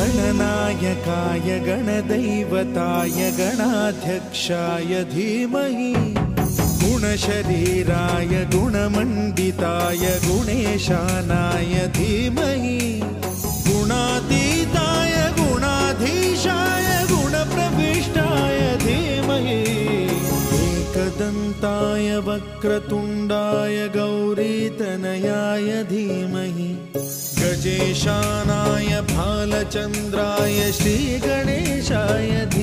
गणनायकाय गणदैवताय गणाध्यक्षाय धीमहि गुणशरीराय गुणमण्डिताय गुणेशानाय धीमहि गुणातीताय गुणाधीशाय गुणप्रविष्टाय धीमहि एकदन्ताय वक्रतुण्डाय गौरीतनयाय धीमहि गजेशानाय भालचन्द्राय श्रीगणेशाय धीमहि